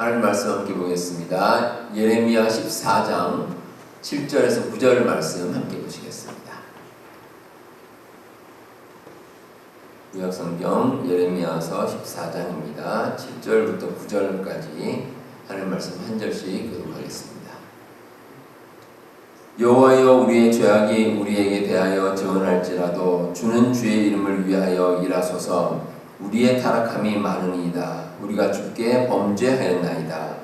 하나님 말씀 함께 보겠습니다. 예레미야 14장 7절에서 9절 말씀 함께 보시겠습니다. 구약성경 예레미야서 14장입니다. 7절부터 9절까지 하나님 말씀 한 절씩 교독하겠습니다. 여호와여, 우리의 죄악이 우리에게 대하여 증언할지라도 주는 주의 이름을 위하여 일하소서. 우리의 타락함이 많으니이다. 우리가 주께 범죄하였나이다.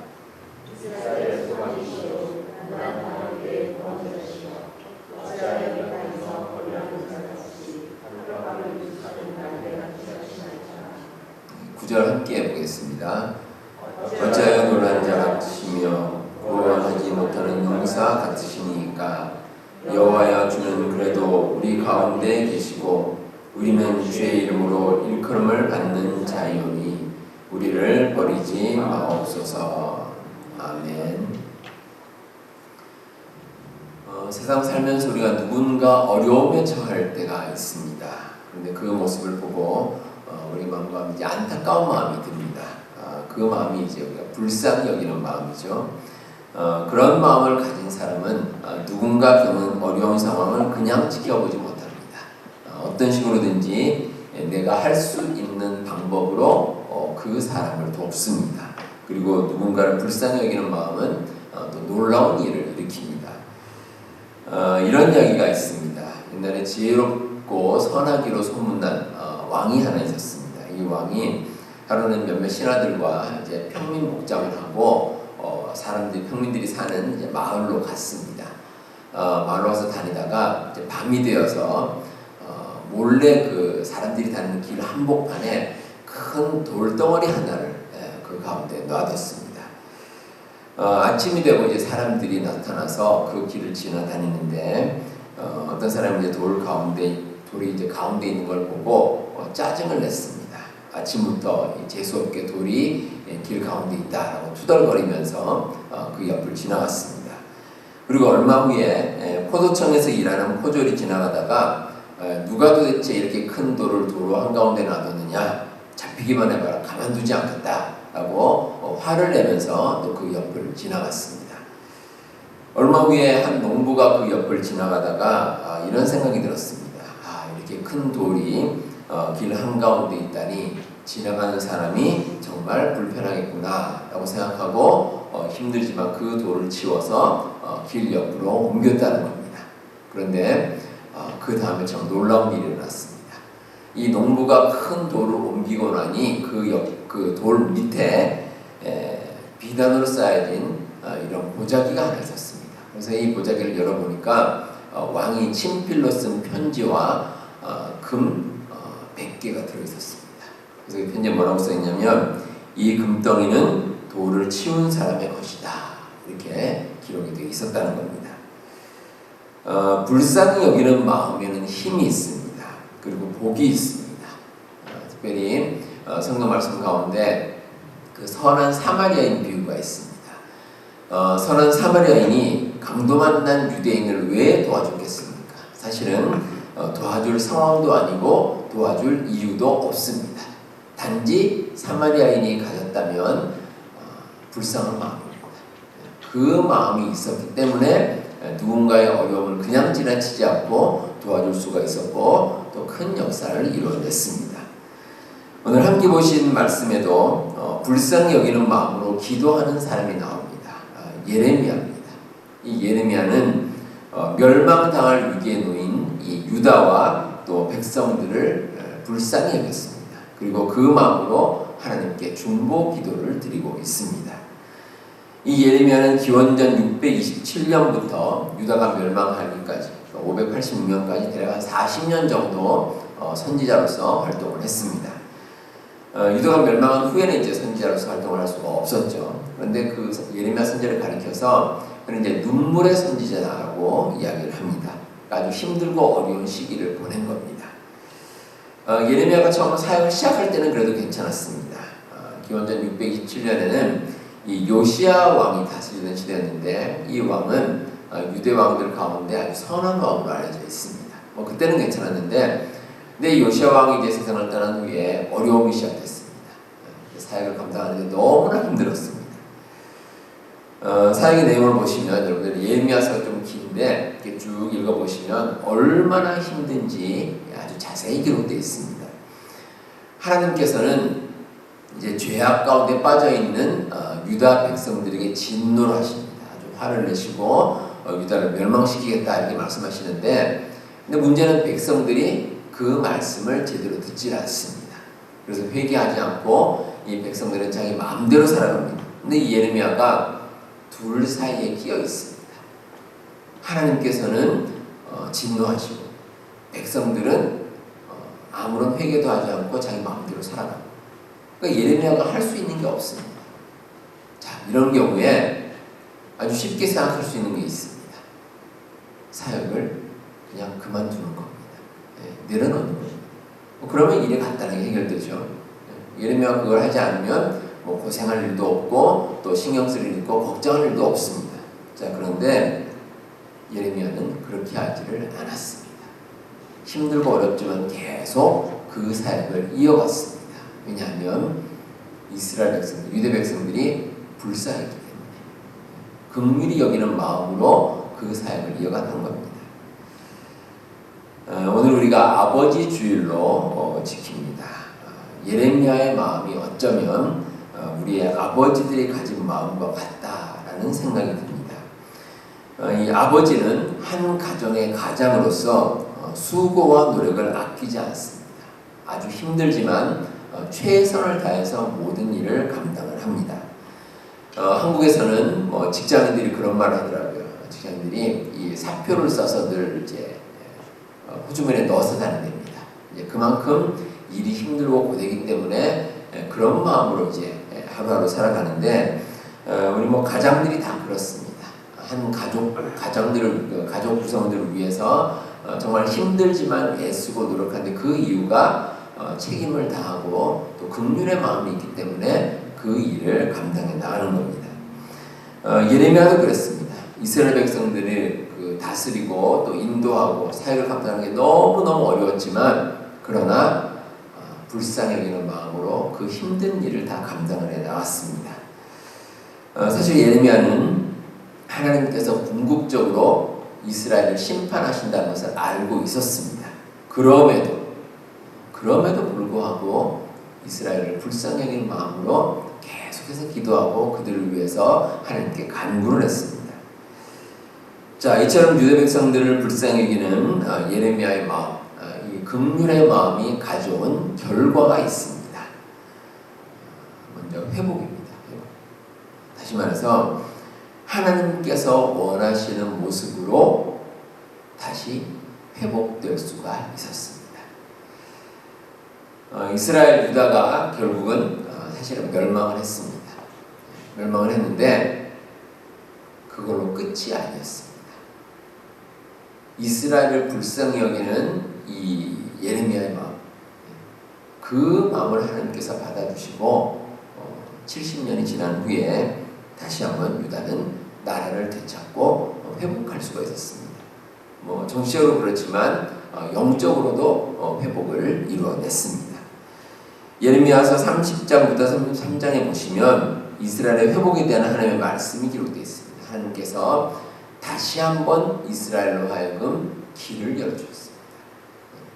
구절 함께 해보겠습니다. 어찌하여 놀란 자 같으시며 구원하지 못하는 용사 같으시니까. 여호와여, 주는 그래도 우리 가운데 계시고 우리는 주의 이름으로 일컬음을 받는 자이오니 우리를 버리지 마옵소서. 아멘. 세상 살면서 우리가 누군가 어려움에 처할 때가 있습니다. 그런데 그 모습을 보고 우리 마음과 이제 안타까운 마음이 듭니다. 그 마음이 이제 우리가 불쌍히 여기는 마음이죠. 그런 마음을 가진 사람은 누군가 겪는 어려운 상황을 그냥 지켜보지 못합니다. 어떤 식으로든지 내가 할 수 있는 방법으로 그 사람을 돕습니다. 그리고 누군가를 불쌍히 여기는 마음은 또 놀라운 일을 일으킵니다. 이런 이야기가 있습니다. 옛날에 지혜롭고 선하기로 소문난 왕이 하나 있었습니다. 이 왕이 하루는 몇몇 신하들과 이제 평민 목장을 하고 평민들이 사는 이제 마을로 갔습니다. 마을로 가서 다니다가 이제 밤이 되어서 몰래 그 사람들이 다니는 길 한복판에 큰 돌덩어리 하나를 그 가운데 놔뒀습니다. 아침이 되고 이제 사람들이 나타나서 그 길을 지나다니는데 어떤 사람이 이제 돌이 이제 가운데 있는 걸 보고 짜증을 냈습니다. 아침부터 재수없게 돌이 길 가운데 있다라고 투덜거리면서 그 옆을 지나갔습니다. 그리고 얼마 후에 포도청에서 일하는 포졸이 지나가다가 누가 도대체 이렇게 큰 돌을 도로 한가운데 놔뒀느냐, 잡히기만 해봐라, 가만두지 않겠다라고 화를 내면서 또 그 옆을 지나갔습니다. 얼마 후에 한 농부가 그 옆을 지나가다가 이런 생각이 들었습니다. 이렇게 큰 돌이 길 한가운데 있다니 지나가는 사람이 정말 불편하겠구나 라고 생각하고 힘들지만 그 돌을 치워서 길 옆으로 옮겼다는 겁니다. 그런데 그 다음에 참 놀라운 일이 일어났습니다. 이 농부가 큰 돌을 옮기고 나니 그 돌 밑에 비단으로 쌓여진 이런 보자기가 하나 있었습니다. 그래서 이 보자기를 열어보니까 왕이 친필로 쓴 편지와 금 100개가 들어있었습니다. 그래서 이 편지에 뭐라고 써있냐면, 이 금덩이는 돌을 치운 사람의 것이다, 이렇게 기록이 되어 있었다는 겁니다. 불쌍히 여기는 마음에는 힘이 있습니다. 그리고 복이 있습니다. 특별히 성경 말씀 가운데 그 선한 사마리아인 비유가 있습니다. 선한 사마리아인이 강도 만난 유대인을 왜 도와줬겠습니까? 사실은 도와줄 상황도 아니고 도와줄 이유도 없습니다. 단지 사마리아인이 가졌다면 불쌍한 마음입니다. 그 마음이 있었기 때문에 누군가의 어려움을 그냥 지나치지 않고 도와줄 수가 있었고 또 큰 역사를 이루어냈습니다. 오늘 함께 보신 말씀에도 불쌍히 여기는 마음으로 기도하는 사람이 나옵니다. 예레미야입니다. 이 예레미야는 멸망당할 위기에 놓인 이 유다와 또 백성들을 불쌍히 여겼습니다. 그리고 그 마음으로 하나님께 중보 기도를 드리고 있습니다. 이 예레미야는 기원전 627년부터 유다가 멸망하기까지 586년까지 대략 한 40년 정도 선지자로서 활동을 했습니다. 유다가 멸망한 후에는 이제 선지자로서 활동을 할 수가 없었죠. 그런데 그 예레미야 선지자를 가리켜서 그는 이제 눈물의 선지자라고 이야기를 합니다. 아주 힘들고 어려운 시기를 보낸 겁니다. 예레미야가 처음 사역을 시작할 때는 그래도 괜찮았습니다. 기원전 627년에는 이 요시야 왕이 다스리던 시대였는데, 이 왕은 유대 왕들 가운데 아주 선한 왕으로 알려져 있습니다. 그때는 괜찮았는데, 근데 요시야 왕이 이제 세상을 떠난 후에 어려움이 시작됐습니다. 사역을 감당하는데 너무나 힘들었습니다. 사역의 내용을 보시면 여러분들 예레미야서가 좀 긴데 이렇게 쭉 읽어보시면 얼마나 힘든지 아주 자세히 기록되어 있습니다. 하나님께서는 이제 죄악 가운데 빠져 있는 유다 백성들에게 진노를 하십니다. 아주 화를 내시고 유다를 멸망시키겠다 이렇게 말씀하시는데, 근데 문제는 백성들이 그 말씀을 제대로 듣지 않습니다. 그래서 회개하지 않고 이 백성들은 자기 마음대로 살아갑니다. 근데 이 예레미야가 둘 사이에 끼어 있습니다. 하나님께서는 진노하시고 백성들은 아무런 회개도 하지 않고 자기 마음대로 살아갑니다. 그러니까 예레미야가 할 수 있는 게 없습니다. 자, 이런 경우에 아주 쉽게 생각할 수 있는 게 있습니다. 사역을 그냥 그만두는 겁니다. 내려놓는 겁니다. 그러면 일이 간단하게 해결되죠. 예레미야가 그걸 하지 않으면 고생할 일도 없고 또 신경 쓸 일도 없고 걱정할 일도 없습니다. 자, 그런데 예레미야는 그렇게 하지를 않았습니다. 힘들고 어렵지만 계속 그 사역을 이어갔습니다. 왜냐하면 이스라엘 백성들, 유대 백성들이 불쌍했기 때문에 긍휼히 여기는 마음으로 그 사역을 이어가는 겁니다. 오늘 우리가 아버지 주일로 지킵니다. 예레미야의 마음이 어쩌면 우리의 아버지들이 가진 마음과 같다라는 생각이 듭니다. 이 아버지는 한 가정의 가장으로서 수고와 노력을 아끼지 않습니다. 아주 힘들지만 최선을 다해서 모든 일을 감당을 합니다. 한국에서는 직장인들이 그런 말을 하더라고요. 직장인들이 이 사표를 써서 늘 이제 호주머니에 넣어서 다닙니다. 이제 그만큼 일이 힘들고 고되기 때문에 그런 마음으로 이제 하루하루 살아가는데, 우리 가장들이 다 그렇습니다. 한 가족 구성원들을 위해서 정말 힘들지만 애쓰고 노력하는데 그 이유가 책임을 다하고 또 긍휼의 마음이 있기 때문에 그 일을 감당해 나가는 겁니다. 예레미야도 그랬습니다. 이스라엘 백성들을 다스리고 또 인도하고 사역을 감당하는 게 너무너무 어려웠지만, 그러나 불쌍히 여기는 마음으로 그 힘든 일을 다 감당을 해 나갔습니다. 사실 예레미야는 하나님께서 궁극적으로 이스라엘을 심판하신다는 것을 알고 있었습니다. 그럼에도 불구하고 이스라엘을 불쌍히 여기는 마음으로 계속해서 기도하고 그들을 위해서 하나님께 간구를 했습니다. 자, 이처럼 유대 백성들을 불쌍히 여기는 예레미야의 마음, 이 긍휼의 마음이 가져온 결과가 있습니다. 먼저 회복입니다. 다시 말해서 하나님께서 원하시는 모습으로 다시 회복될 수가 있었습니다. 이스라엘 유다가 결국은 사실은 멸망을 했습니다. 멸망을 했는데 그걸로 끝이 아니었습니다. 이스라엘을 불쌍히 여기는 이 예레미야의 마음, 그 마음을 하나님께서 받아주시고 70년이 지난 후에 다시 한번 유다는 나라를 되찾고 회복할 수가 있었습니다. 정치적으로 그렇지만 영적으로도 회복을 이루어냈습니다. 예레미야서 30장부터 33장에 보시면 이스라엘의 회복에 대한 하나님의 말씀이 기록되어 있습니다. 하나님께서 다시 한번 이스라엘로 하여금 길을 열어주셨습니다.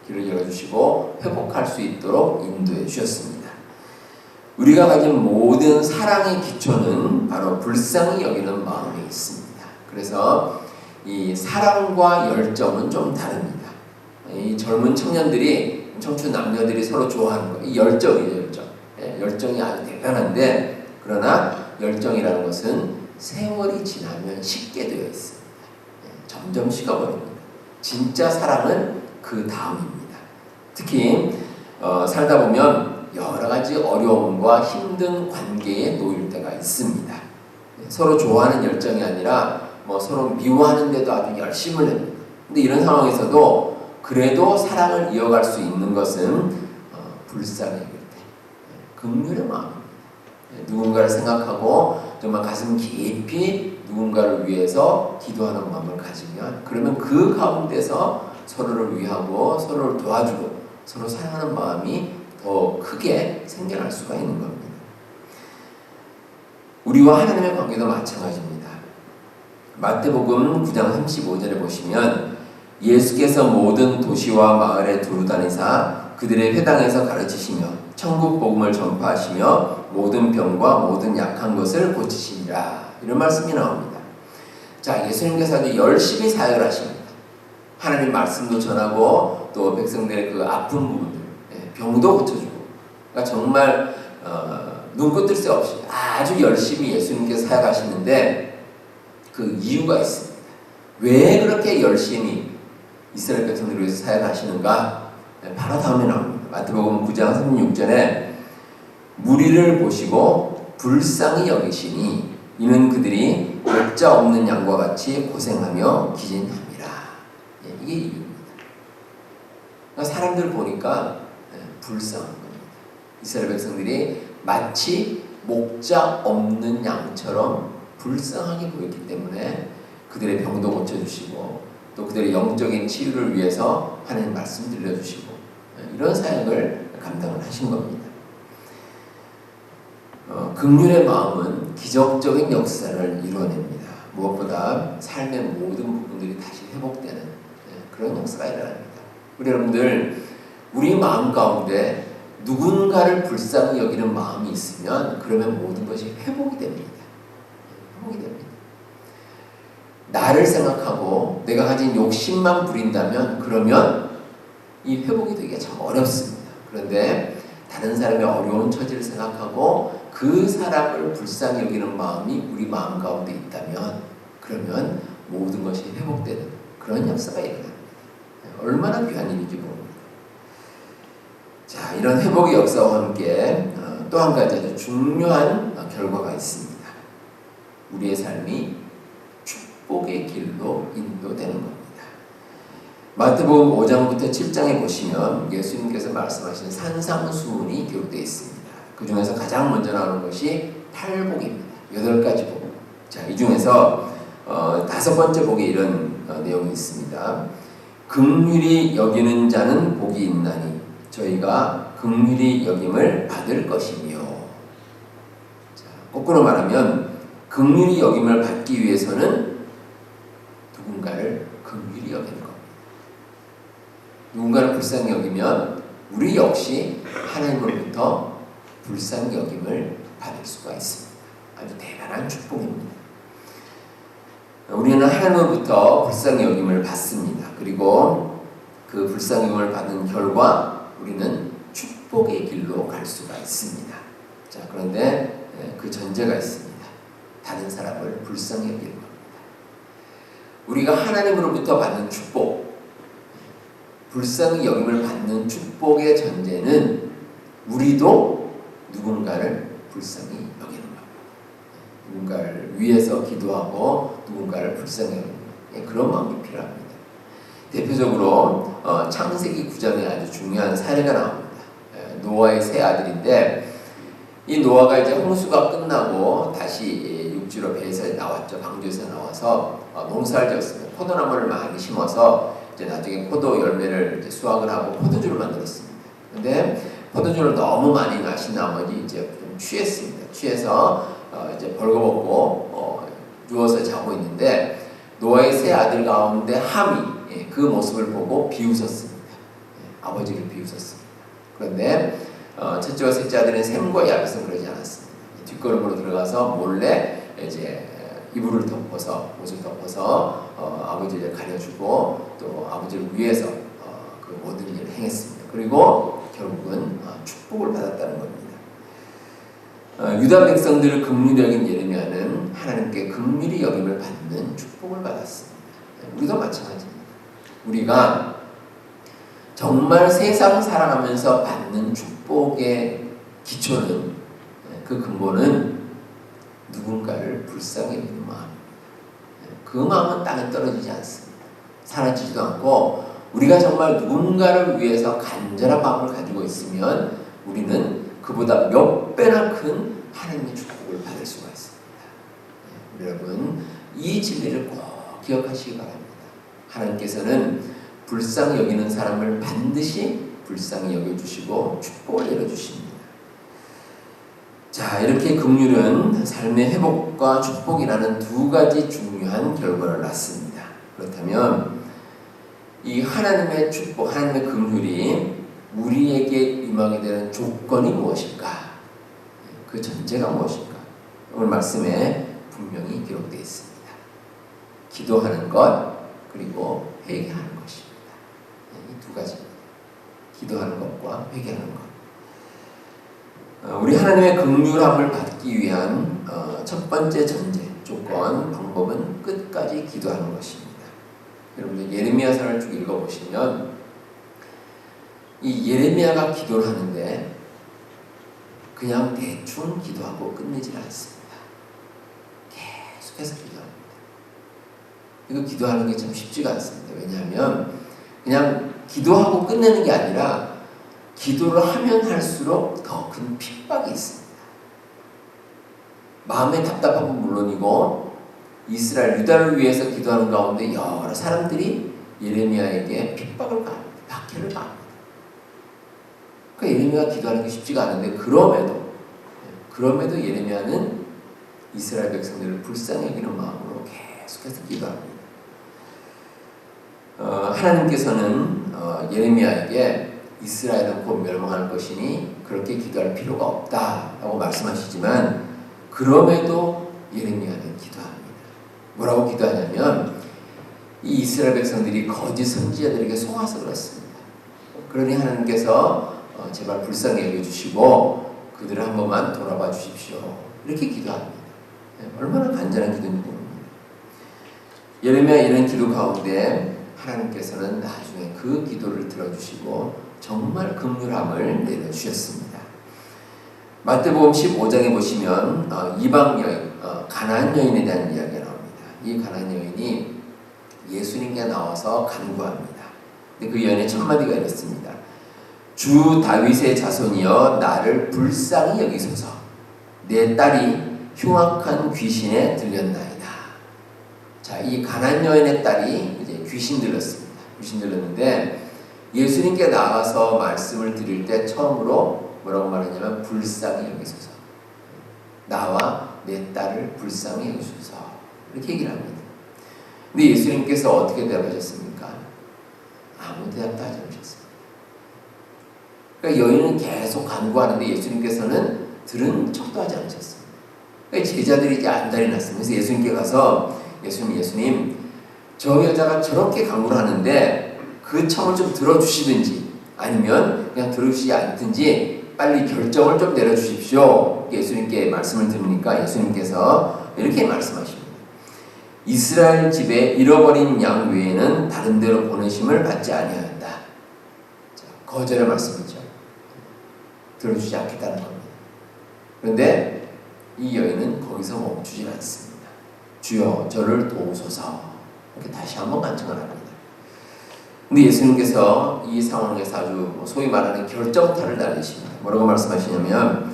길을 열어주시고 회복할 수 있도록 인도해 주셨습니다. 우리가 가진 모든 사랑의 기초는 바로 불쌍히 여기는 마음에 있습니다. 그래서 이 사랑과 열정은 좀 다릅니다. 이 젊은 청년들이, 청춘 남녀들이 서로 좋아하는 거, 이 열정이에요, 열정. 열정이 아주 대단한데, 그러나 열정이라는 것은 세월이 지나면 식게 되어 있습니다. 점점 식어버립니다. 진짜 사랑은 그 다음입니다. 특히 살다 보면 여러 가지 어려움과 힘든 관계에 놓일 때가 있습니다. 서로 좋아하는 열정이 아니라 서로 미워하는데도 아주 열심을 냅니다. 근데 이런 상황에서도 그래도 사랑을 이어갈 수 있는 것은 불쌍히 여길 때, 긍휼의 마음입니다. 누군가를 생각하고 정말 가슴 깊이 누군가를 위해서 기도하는 마음을 가지면, 그러면 그 가운데서 서로를 위하고 서로를 도와주고 서로 사랑하는 마음이 더 크게 생겨날 수가 있는 겁니다. 우리와 하나님의 관계도 마찬가지입니다. 마태복음 9장 35절에 보시면 예수께서 모든 도시와 마을에 두루 다니사 그들의 회당에서 가르치시며 천국 복음을 전파하시며 모든 병과 모든 약한 것을 고치시니라, 이런 말씀이 나옵니다. 자, 예수님께서 아주 열심히 사역을 하십니다. 하나님 말씀도 전하고 또 백성들의 그 아픈 부분들, 병도 고쳐주고, 그러니까 정말 눈코 뜰 새 없이 아주 열심히 예수님께서 사역하시는데 그 이유가 있습니다. 왜 그렇게 열심히 이스라엘 백성들을 위해서 사역하시는가? 바로 다음에 나옵니다. 마태복음 9장 36절에 무리를 보시고 불쌍히 여기시니 이는 그들이 목자 없는 양과 같이 고생하며 기진함이라. 이게 이유입니다. 그러니까 사람들 보니까 불쌍한 겁니다. 이스라엘 백성들이 마치 목자 없는 양처럼 불쌍하게 보였기 때문에 그들의 병도 고쳐주시고 또 그들의 영적인 치유를 위해서 하나님 말씀 들려주시고 이런 사역을 감당을 하신 겁니다. 긍휼의 마음은 기적적인 역사를 이루어냅니다. 무엇보다 삶의 모든 부분들이 다시 회복되는 그런 역사가 일어납니다. 우리 여러분들, 우리 마음 가운데 누군가를 불쌍히 여기는 마음이 있으면 그러면 모든 것이 회복이 됩니다. 회복이 됩니다. 나를 생각하고 내가 가진 욕심만 부린다면 그러면 이 회복이 되기가 참 어렵습니다. 그런데 다른 사람의 어려운 처지를 생각하고 그 사람을 불쌍히 여기는 마음이 우리 마음 가운데 있다면 그러면 모든 것이 회복되는 그런 역사가 일어납니다. 얼마나 귀한 일인지 모릅니다. 자, 이런 회복의 역사와 함께 또 한 가지 아주 중요한 결과가 있습니다. 우리의 삶이 축복의 길로 인도되는 겁니다. 마태복음 5장부터 7장에 보시면 예수님께서 말씀하신 산상수훈이 기록되어 있습니다. 그 중에서 가장 먼저 나오는 것이 팔복입니다. 8가지 복. 자, 이 중에서 5번째 복에 이런 내용이 있습니다. 긍휼히 여기는 자는 복이 있나니 저희가 긍휼히 여김을 받을 것이며. 자, 거꾸로 말하면 긍휼히 여김을 받기 위해서는 누군가를 긍휼히 여기는 겁니다. 누군가를 불쌍히 여기면 우리 역시 하나님으로부터 불쌍히 여김을 받을 수가 있습니다. 아주 대단한 축복입니다. 우리는 하나님으로부터 불쌍히 여김을 받습니다. 그리고 그 불쌍히 여김을 받은 결과 우리는 축복의 길로 갈 수가 있습니다. 자, 그런데 그 전제가 있습니다. 다른 사람을 불쌍히 여기는 겁니다. 우리가 하나님으로부터 받는 축복, 불쌍히 여김을 받는 축복의 전제는 우리도 누군가를 불쌍히 여기는 겁니다. 누군가를 위해서 기도하고 누군가를 불쌍히 여기는 그런 마음이 필요합니다. 대표적으로 창세기 9장에 아주 중요한 사례가 나옵니다. 노아의 세 아들인데 이 노아가 이제 홍수가 끝나고 다시 육지로 배에서 나왔죠. 방주에서 나와서 농사를 지었습니다. 포도나무를 많이 심어서 이제 나중에 포도 열매를 이제 수확을 하고 포도주를 만들었습니다. 근데 포도주를 너무 많이 마신 나머지 이제 좀 취했습니다. 취해서 이제 벌거벗고 누워서 자고 있는데 노아의 세 아들 가운데 함이 그 모습을 보고 비웃었습니다. 아버지를 비웃었습니다. 그런데 첫째와 셋째 아들은 셈과 야벳은 그러지 않았습니다. 뒷걸음으로 들어가서 몰래 이제 이불을 덮어서 옷을 덮어서 아버지를 가려주고 또 아버지를 위해서 그 모든 일을 행했습니다. 그리고 결국은 축복을 받았다는 겁니다. 유다 백성들을 긍휼히 여긴 예레미야는 하나님께 긍휼히 여김을 받는 축복을 받았습니다. 우리도 마찬가지입니다. 우리가 정말 세상 살아가면서 받는 축복의 기초는 그 근본은 누군가를 불쌍히 여기는 마음입니다. 그 마음은 땅에 떨어지지 않습니다. 사라지지도 않고 우리가 정말 누군가를 위해서 간절한 마음을 가지고 있으면 우리는 그보다 몇 배나 큰 하나님의 축복을 받을 수가 있습니다. 여러분, 이 진리를 꼭 기억하시기 바랍니다. 하나님께서는 불쌍히 여기는 사람을 반드시 불쌍히 여겨주시고 축복을 내려주십니다. 자, 이렇게 긍휼은 삶의 회복과 축복이라는 두 가지 중요한 결과를 낳습니다. 그렇다면 이 하나님의 축복, 하나님의 긍휼이 우리에게 임하게 되는 조건이 무엇일까? 그 전제가 무엇일까? 오늘 말씀에 분명히 기록되어 있습니다. 기도하는 것, 그리고 회개하는 것입니다. 이 두 가지입니다. 기도하는 것과 회개하는 것. 우리 하나님의 긍휼함을 받기 위한 첫 번째 전제, 조건, 방법은 끝까지 기도하는 것입니다. 여러분들 예레미야서를 쭉 읽어보시면 이 예레미야가 기도를 하는데 그냥 대충 기도하고 끝내질 않습니다. 계속해서 기도합니다. 이거 기도하는 게 참 쉽지가 않습니다. 왜냐하면 그냥 기도하고 끝내는 게 아니라 기도를 하면 할수록 더 큰 핍박이 있습니다. 마음의 답답함은 물론이고 이스라엘 유다를 위해서 기도하는 가운데 여러 사람들이 예레미야에게 핍박을 가합니다. 박해를 가합니다. 그러니까 예레미야가 기도하는 게 쉽지가 않은데 그럼에도 예레미야는 이스라엘 백성들을 불쌍히 여기는 마음으로 계속해서 기도합니다. 하나님께서는 예레미야에게 이스라엘은 곧 멸망할 것이니 그렇게 기도할 필요가 없다라고 말씀하시지만 그럼에도 예레미야는 기도합니다. 뭐라고 기도하냐면 이 이스라엘 백성들이 거짓 선지자들에게 속아서 그렇습니다. 그러니 하나님께서 제발 불쌍히 여겨주시고 그들을 한 번만 돌아봐 주십시오. 이렇게 기도합니다. 얼마나 간절한 기도인지 모릅니다. 예레미야 이런 기도 가운데 하나님께서는 나중에 그 기도를 들어주시고 정말 긍휼함을 내려주셨습니다. 마태복음 15장에 보시면 이방 여인, 가나안 여인에 대한 이야기가 나옵니다. 이 가나안 여인이 예수님께 나와서 간구합니다. 근데 그 여인의 첫 마디가 이렇습니다. 주 다윗의 자손이여 나를 불쌍히 여기소서. 내 딸이 흉악한 귀신에 들렸나이다. 자, 이 가나안 여인의 딸이 이제 귀신 들렸습니다. 귀신 들렸는데 예수님께 나가서 말씀을 드릴 때 처음으로 뭐라고 말하냐면 불쌍히 여기소서. 나와 내 딸을 불쌍히 여기소서. 이렇게 얘기를 합니다. 근데 예수님께서 어떻게 대답하셨습니까? 아무 대답도 하지 않으셨습니다. 그러니까 여인은 계속 간구하는데 예수님께서는 들은 척도 하지 않으셨습니다. 그러니까 제자들이 이제 안달이 났습니다. 그래서 예수님께 가서 예수님 저 여자가 저렇게 간구를 하는데 그 청을 좀 들어주시든지 아니면 그냥 들어주시지 않든지 빨리 결정을 좀 내려주십시오. 예수님께 말씀을 드리니까 예수님께서 이렇게 말씀하십니다. 이스라엘 집에 잃어버린 양 외에는 다른 데로 보내심을 받지 아니하였다. 자, 거절의 말씀이죠. 들어주지 않겠다는 겁니다. 그런데 이 여인은 거기서 멈추질 않습니다. 주여 저를 도우소서. 이렇게 다시 한번 간청을 합니다. 근데 예수님께서 이 상황에서 아주 소위 말하는 결정타를 날리십니다. 뭐라고 말씀하시냐면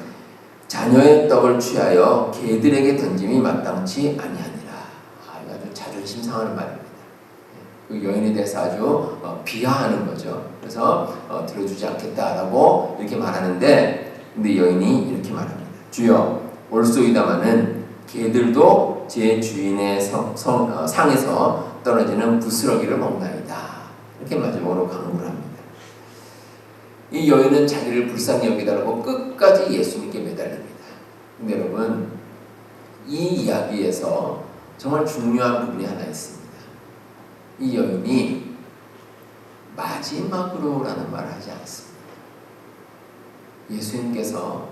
자녀의 떡을 취하여 개들에게 던짐이 마땅치 아니하니라. 아주 자존심 상하는 말입니다. 그 여인에 대해서 아주 비하하는 거죠. 그래서 들어주지 않겠다라고 이렇게 말하는데 근데 여인이 이렇게 말합니다. 주여 올소이다마는 개들도 제 주인의 상에서 떨어지는 부스러기를 먹나이다. 이렇게 마지막으로 강구를 합니다. 이 여인은 자기를 불쌍히 여기다라고 끝까지 예수님께 매달립니다. 근데 여러분 이 이야기에서 정말 중요한 부분이 하나 있습니다. 이 여인이 마지막으로라는 말을 하지 않습니다. 예수님께서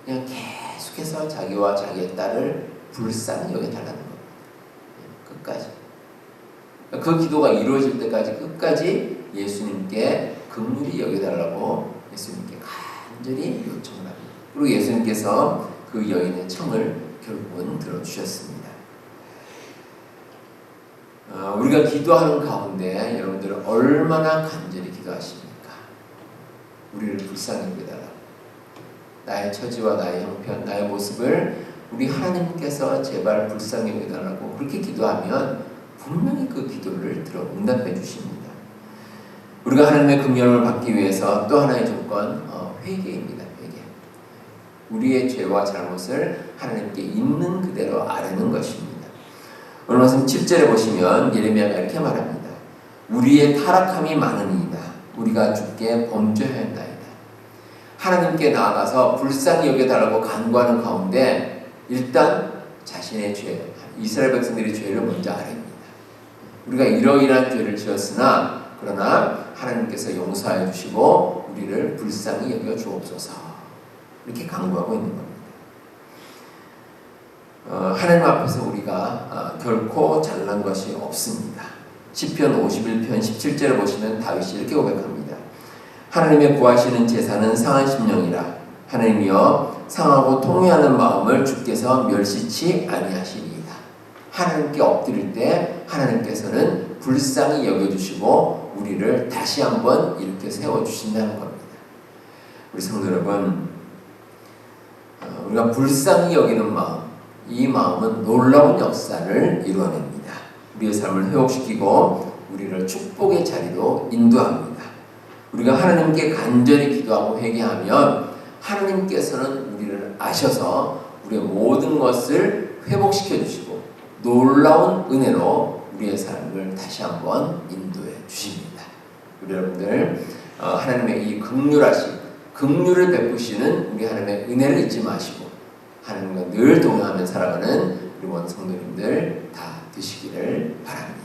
그냥 계속해서 자기와 자기의 딸을 불쌍히 여겨달라는 겁니다. 끝까지. 그 기도가 이루어질 때까지 끝까지 예수님께 긍휼히 여겨달라고 예수님께 간절히 요청을 합니다. 그리고 예수님께서 그 여인의 청을 결국은 들어주셨습니다. 우리가 기도하는 가운데 여러분들은 얼마나 간절히 기도하십니까? 우리를 불쌍히 여겨달라고. 나의 처지와 나의 형편, 나의 모습을 우리 하나님께서 제발 불쌍히 여겨달라고 그렇게 기도하면 분명히 그 기도를 들어 응답해 주십니다. 우리가 하나님의 긍휼을 받기 위해서 또 하나의 조건, 회개입니다. 회개. 우리의 죄와 잘못을 하나님께 있는 그대로 아뢰는 것입니다. 오늘 말씀 7절에 보시면 예레미야가 이렇게 말합니다. 우리의 타락함이 많으니이다. 우리가 주께 범죄하였나이다. 하나님께 나아가서 불쌍히 여겨달라고 간구하는 가운데 일단 자신의 죄, 이스라엘 백성들의 죄를 먼저 아뢰입니다. 우리가 이러이러한 죄를 지었으나 그러나 하나님께서 용서하여 주시고 우리를 불쌍히 여겨 주옵소서. 이렇게 간구하고 있는 겁니다. 하나님 앞에서 우리가 결코 잘난 것이 없습니다. 시편 51편 17절을 보시면 다윗이 이렇게 고백합니다. 하나님의 구하시는 제사는 상한 심령이라. 하나님이여 상하고 통회하는 마음을 주께서 멸시치 아니하시리이다. 하나님께 엎드릴 때 하나님께서는 불쌍히 여겨주시고 우리를 다시 한번 이렇게 세워주신다는 겁니다. 우리 성도 여러분, 우리가 불쌍히 여기는 마음, 이 마음은 놀라운 역사를 이루어냅니다. 우리의 삶을 회복시키고 우리를 축복의 자리로 인도합니다. 우리가 하나님께 간절히 기도하고 회개하면 하나님께서는 우리를 아셔서 우리의 모든 것을 회복시켜 주시고 놀라운 은혜로 우리의 삶을 다시 한번 인도해 주십니다. 우리 여러분들 하나님의 이 긍휼을 베푸시는 우리 하나님의 은혜를 잊지 마시고 하나님과 늘 동행하며 살아가는 우리 모든 성도님들 다 되시기를 바랍니다.